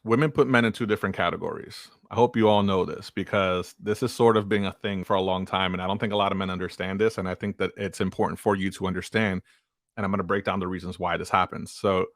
Women put men in two different categories. I hope you all know this because this is sort of being a thing for a long time. And I don't think a lot of men understand this. And I think that it's important for you to understand. And I'm going to break down the reasons why this happens. So,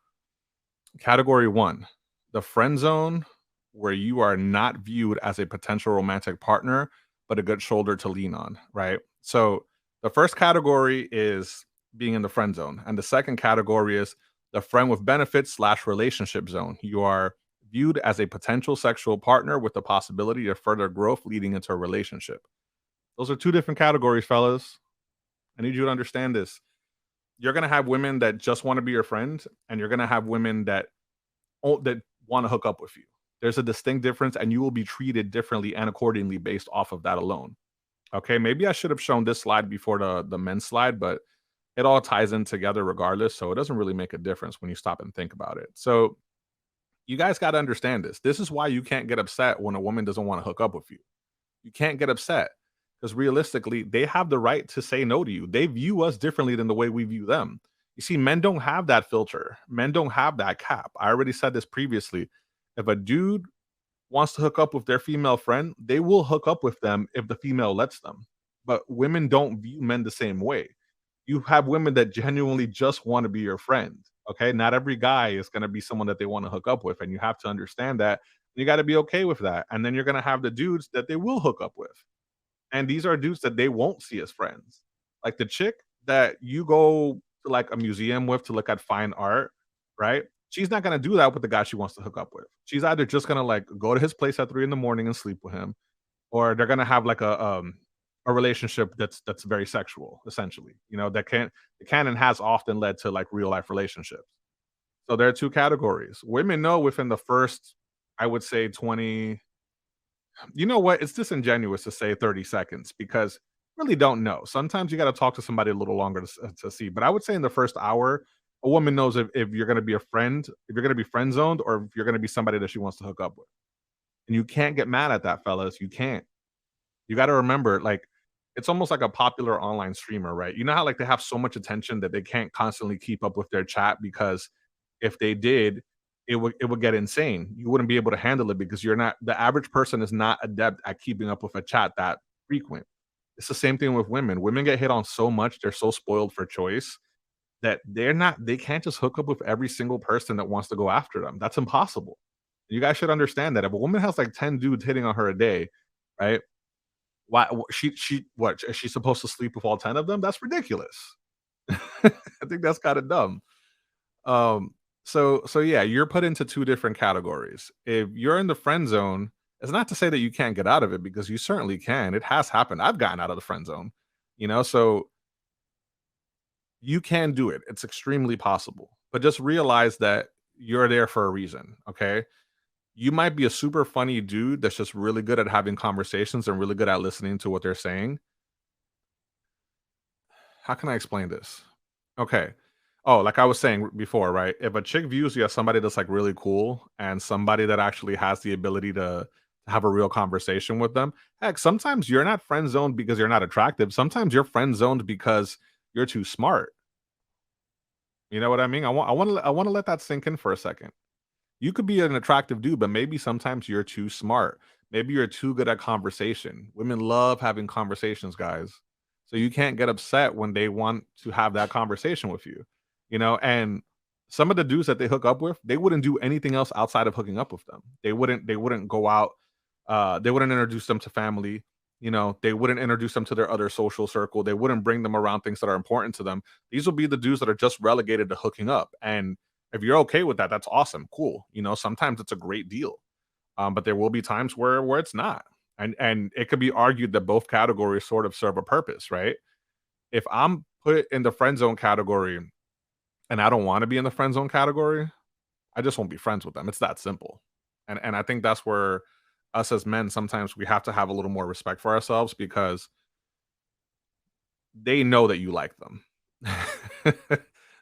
category one, the friend zone, where you are not viewed as a potential romantic partner, but a good shoulder to lean on, right? So, the first category is being in the friend zone. And the second category is the friend with benefits slash relationship zone. You are viewed as a potential sexual partner with the possibility of further growth leading into a relationship. Those are two different categories, fellas. I need you to understand this. You're gonna have women that just want to be your friend, and you're gonna have women that want to hook up with you. There's a distinct difference, and you will be treated differently and accordingly based off of that alone. Okay, maybe I should have shown this slide before the men's slide, but it all ties in together regardless, so it doesn't really make a difference when you stop and think about it. So you guys got to understand this. This is why you can't get upset when a woman doesn't want to hook up with you. You can't get upset because realistically, they have the right to say no to you. They view us differently than the way we view them. You see, men don't have that filter. Men don't have that cap. I already said this previously. If a dude wants to hook up with their female friend, they will hook up with them if the female lets them. But women don't view men the same way. You have women that genuinely just want to be your friend. Okay. Not every guy is going to be someone that they want to hook up with. And you have to understand that. You got to be okay with that. And then you're going to have the dudes that they will hook up with. And these are dudes that they won't see as friends. Like the chick that you go to like a museum with to look at fine art, right? She's not gonna do that with the guy she wants to hook up with. She's either just gonna like go to his place at 3 in the morning and sleep with him, or they're gonna have like a relationship that's very sexual, essentially. You know, that can the canon has often led to like real life relationships. So there are two categories. Women know within the first, I would say 20, you know what? It's disingenuous to say 30 seconds because you really don't know. Sometimes you got to talk to somebody a little longer to see. But I would say in the first hour, a woman knows if you're going to be a friend, if you're going to be friend zoned, or if you're going to be somebody that she wants to hook up with. And you can't get mad at that, fellas. You can't. You got to remember, like, it's almost like a popular online streamer, right? You know how like they have so much attention that they can't constantly keep up with their chat because if they did, it would get insane. You wouldn't be able to handle it because you're not the average person is not adept at keeping up with a chat that frequent. It's the same thing with women. Women get hit on so much, they're so spoiled for choice that they can't just hook up with every single person that wants to go after them. That's impossible. You guys should understand that if a woman has like 10 dudes hitting on her a day, right? Why she what is she supposed to sleep with all 10 of them? That's ridiculous. I think that's kind of dumb. Um, so yeah, you're put into two different categories. If you're in the friend zone, it's not to say that you can't get out of it because you certainly can. It has happened. I've gotten out of the friend zone, so you can do it. It's extremely possible. But just realize that you're there for a reason, okay? You might be a super funny dude that's just really good at having conversations and really good at listening to what they're saying. How can I explain this? Okay. Oh, like I was saying before, right? If a chick views you as somebody that's like really cool and somebody that actually has the ability to have a real conversation with them, heck, sometimes you're not friend zoned because you're not attractive. Sometimes you're friend zoned because you're too smart. You know what I mean? I want to let that sink in for a second. You could be an attractive dude, but maybe sometimes you're too smart. Maybe you're too good at conversation. Women love having conversations, guys. So you can't get upset when they want to have that conversation with you. And some of the dudes that they hook up with, they wouldn't do anything else outside of hooking up with them. They wouldn't go out, they wouldn't introduce them to family, they wouldn't introduce them to their other social circle. They wouldn't bring them around things that are important to them. These will be the dudes that are just relegated to hooking up. And if you're okay with that, that's awesome. Cool. Sometimes it's a great deal. But there will be times where it's not. And it could be argued that both categories sort of serve a purpose, right? If I'm put in the friend zone category and I don't want to be in the friend zone category, I just won't be friends with them. It's that simple. And I think that's where us as men sometimes we have to have a little more respect for ourselves because they know that you like them.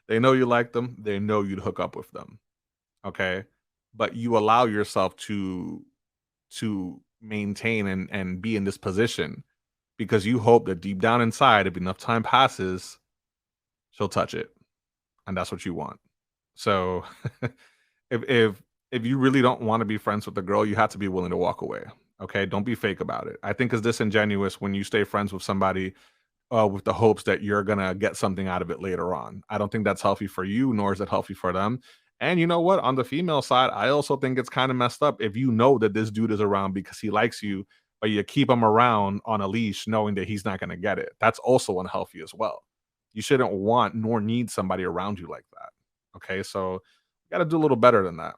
They know you like them. They know you'd hook up with them. Okay. But you allow yourself to maintain and be in this position because you hope that deep down inside, if enough time passes, she'll touch it. And that's what you want. So if if you really don't want to be friends with the girl, you have to be willing to walk away. Okay, don't be fake about it. I think it's disingenuous when you stay friends with somebody with the hopes that you're gonna get something out of it later on. I don't think that's healthy for you, nor is it healthy for them. And you know what? On the female side, I also think it's kind of messed up if you know that this dude is around because he likes you, but you keep him around on a leash knowing that he's not gonna get it. That's also unhealthy as well. You shouldn't want nor need somebody around you like that. Okay, so you gotta do a little better than that.